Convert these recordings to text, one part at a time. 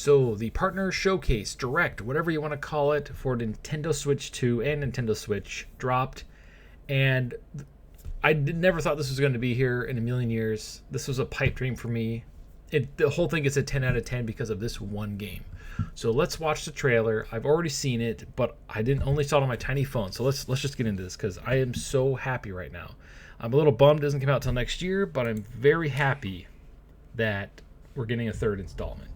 So the Partner Showcase Direct, whatever you want to call it, for Nintendo Switch 2 and Nintendo Switch dropped, and never thought this was going to be here in a million years. This was a pipe dream for me. The whole thing is a 10 out of 10 because of this one game. So let's watch the trailer. I've already seen it, but I didn't only saw it on my tiny phone. So let's just get into this because I am so happy right now. I'm a little bummed it doesn't come out till next year, but I'm very happy that we're getting a third installment.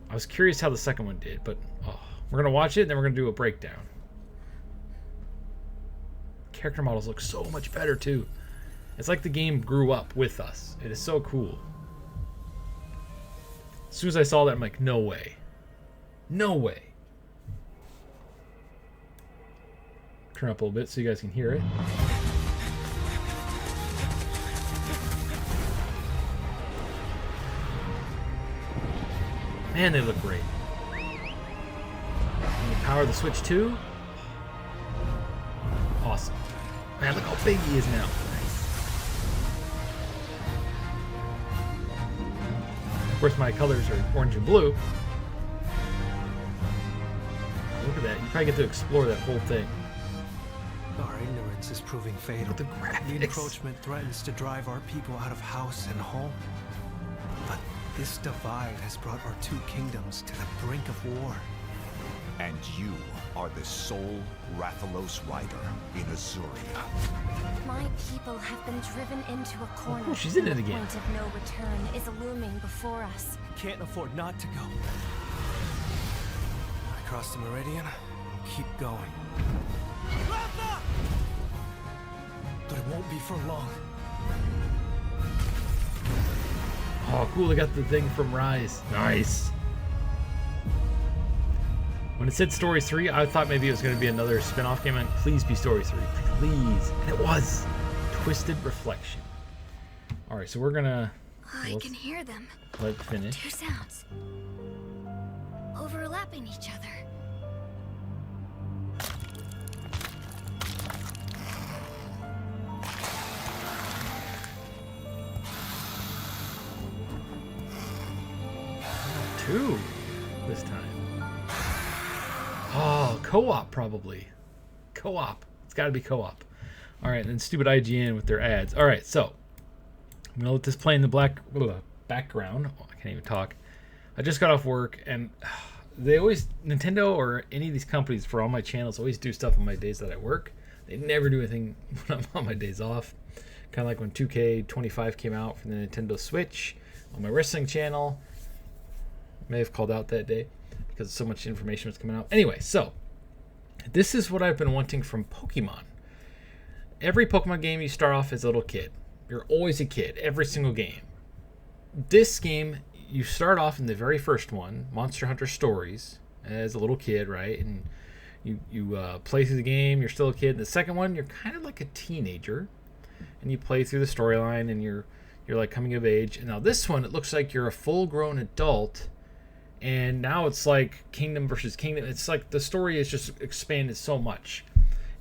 I was curious how the second one did, but we're going to watch it and then we're going to do a breakdown. Character models look so much better too. It's like the game grew up with us. It is so cool. As soon as I saw that, I'm like, no way. No way. Turn up a little bit so you guys can hear it. Man, they look great. And the power of the Switch 2. Awesome. Man, look how big he is now. Of course, my colors are orange and blue. Look at that. You probably get to explore that whole thing. Our ignorance is proving fatal. Look at the graphics. The encroachment threatens to drive our people out of house and home. But this divide has brought our two kingdoms to the brink of war. And you are the sole Rathalos rider in Azuria. My people have been driven into a corner. Oh, she's in it and again. The point of no return is looming before us. Can't afford not to go. I cross the meridian, keep going. Ratha! But it won't be for long. Oh, cool. They got the thing from Rise. Nice. When it said Story 3, I thought maybe it was going to be another spin-off game. And please be Story 3. Please. And it was. Twisted Reflection. All right, so we're going to... I can hear them. Let it finish. Two sounds. Overlapping each other. Two this time. Oh, co-op probably. Co-op. It's got to be co-op. All right, and then stupid IGN with their ads. All right, so I'm going to let this play in the background. Oh, I can't even talk. I just got off work, and they always, Nintendo or any of these companies for all my channels always do stuff on my days that I work. They never do anything when I'm on my days off. Kind of like when 2K25 came out for the Nintendo Switch on my wrestling channel. May have called out that day because so much information was coming out. Anyway, so this is what I've been wanting from Pokemon. Every Pokemon game you start off as a little kid. You're always a kid, every single game. This game, you start off in the very first one, Monster Hunter Stories, as a little kid, right? And you play through the game, you're still a kid. The second one, you're kind of like a teenager, and you play through the storyline, and you're like coming of age. And now this one, it looks like you're a full-grown adult. And now it's like Kingdom versus Kingdom. It's like the story is just expanded so much.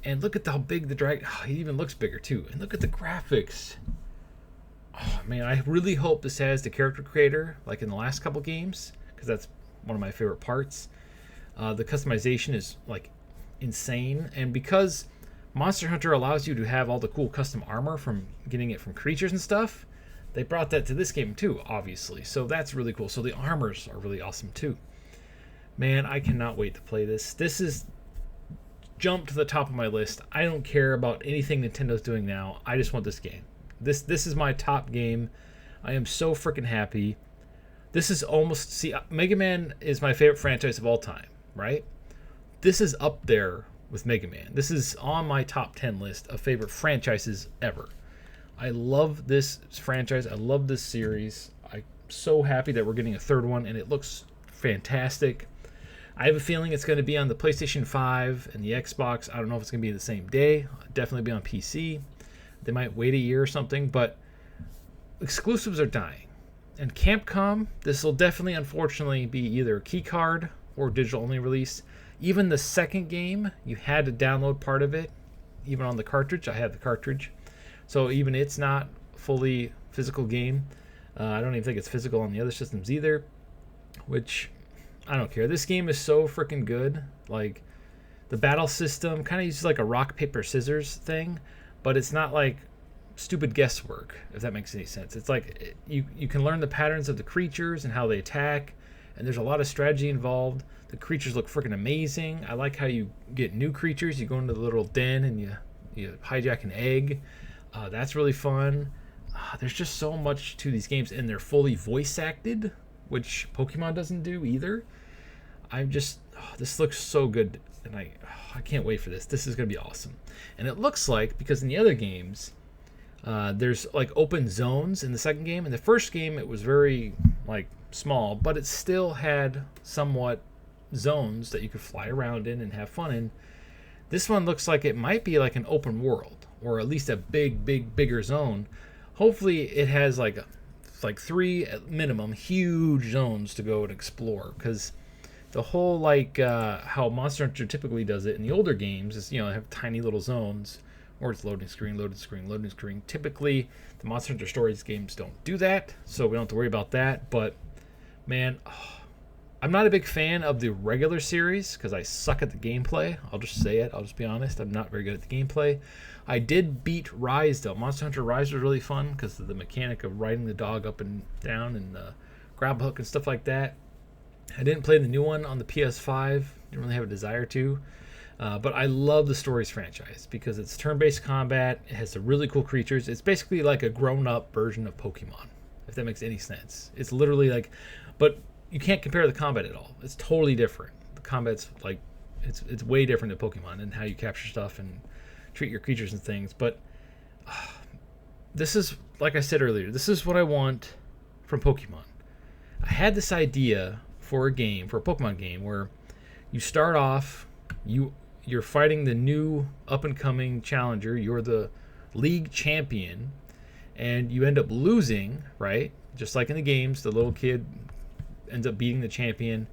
And look at how big the dragon... Oh, he even looks bigger, too. And look at the graphics. Oh, man, I really hope this has the character creator, like in the last couple games, because that's one of my favorite parts. The customization is, like, insane. And because Monster Hunter allows you to have all the cool custom armor from getting it from creatures and stuff, they brought that to this game too, obviously. So that's really cool. So the armors are really awesome too. Man, I cannot wait to play this. This is jumped to the top of my list. I don't care about anything Nintendo's doing now. I just want this game. This is my top game. I am so freaking happy. This is almost... See, Mega Man is my favorite franchise of all time, right? This is up there with Mega Man. This is on my top 10 list of favorite franchises ever. I love this franchise. I love this series. I'm so happy that we're getting a third one, and it looks fantastic. I have a feeling it's going to be on the PlayStation 5 and the Xbox. I don't know if it's going to be the same day. Definitely be on PC. They might wait a year or something, but exclusives are dying. And Capcom, this will definitely, unfortunately, be either a key card or digital-only release. Even the second game, you had to download part of it, even on the cartridge. I have the cartridge. So even it's not fully physical game. I don't even think it's physical on the other systems either. which I don't care. This game is so freaking good. Like, the battle system kind of uses like a rock, paper, scissors thing, but it's not like stupid guesswork, if that makes any sense. It's like you can learn the patterns of the creatures and how they attack, and there's a lot of strategy involved. The creatures look freaking amazing. I like how you get new creatures. You go into the little den and you hijack an egg. That's really fun. There's just so much to these games, and they're fully voice acted, which Pokemon doesn't do either. This looks so good, and I can't wait for this. This is going to be awesome. And it looks like, because in the other games, there's like open zones in the second game. In the first game, it was very like small, but it still had somewhat zones that you could fly around in and have fun in. This one looks like it might be like an open world, or at least a bigger zone. Hopefully it has like 3 at minimum huge zones to go and explore, because the whole like how Monster Hunter typically does it in the older games is, have tiny little zones, or it's loading screen. Typically the Monster Hunter Stories games don't do that, so we don't have to worry about that. But man, I'm not a big fan of the regular series because I suck at the gameplay. I'll just say it. I'll just be honest. I'm not very good at the gameplay. I did beat Rise, though. Monster Hunter Rise was really fun because of the mechanic of riding the dog up and down and the grab hook and stuff like that. I didn't play the new one on the PS5. Didn't really have a desire to. But I love the Stories franchise because it's turn-based combat. It has the really cool creatures. It's basically like a grown-up version of Pokemon, if that makes any sense. It's literally like... But you can't compare the combat at all. It's totally different. The combat's like... It's way different than Pokemon and how you capture stuff and treat your creatures and things. But this is, like I said earlier, this is what I want from Pokemon. I had this idea for a Pokemon game, where you start off, you're fighting the new up-and-coming challenger. You're the league champion, and you end up losing, right? Just like in the games, the little kid ends up beating the champion.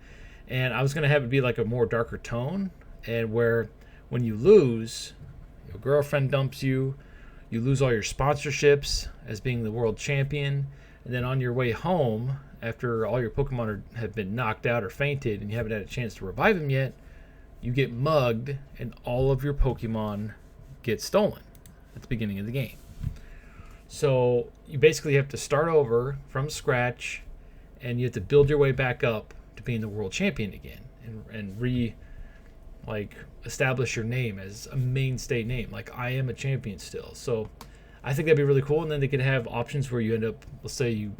And I was going to have it be like a more darker tone, and where when you lose, your girlfriend dumps you, you lose all your sponsorships as being the world champion, and then on your way home, after all your Pokemon have been knocked out or fainted and you haven't had a chance to revive them yet, you get mugged and all of your Pokemon get stolen at the beginning of the game. So you basically have to start over from scratch, and you have to build your way back up to being the world champion again, and establish your name as a mainstay name. Like, I am a champion still. So I think that'd be really cool. And then they could have options where you end up, let's say you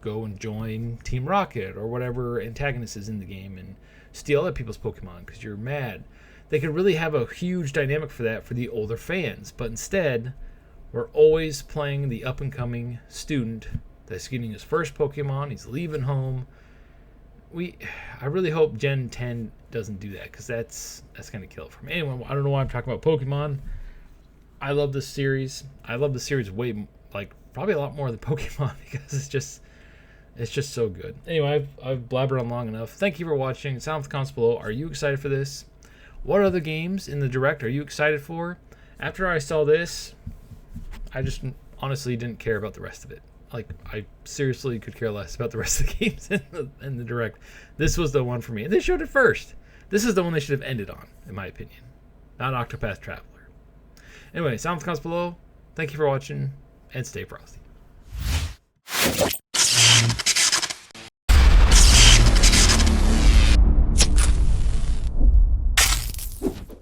go and join Team Rocket or whatever antagonist is in the game and steal other people's Pokemon because you're mad. They could really have a huge dynamic for that for the older fans. But instead, we're always playing the up-and-coming student that's getting his first Pokemon. He's leaving home. I really hope Gen 10 doesn't do that, because that's going to kill it for me. Anyway, I don't know why I'm talking about Pokemon. I love this series. I love the series probably a lot more than Pokemon, because it's just so good. Anyway, I've blabbered on long enough. Thank you for watching. Sound off the comments below. Are you excited for this? What other games in the Direct are you excited for? After I saw this, I just honestly didn't care about the rest of it. Like, I seriously could care less about the rest of the games in the Direct. This was the one for me. And they showed it first. This is the one they should have ended on, in my opinion. Not Octopath Traveler. Anyway, sound in the comments below. Thank you for watching, and stay frosty.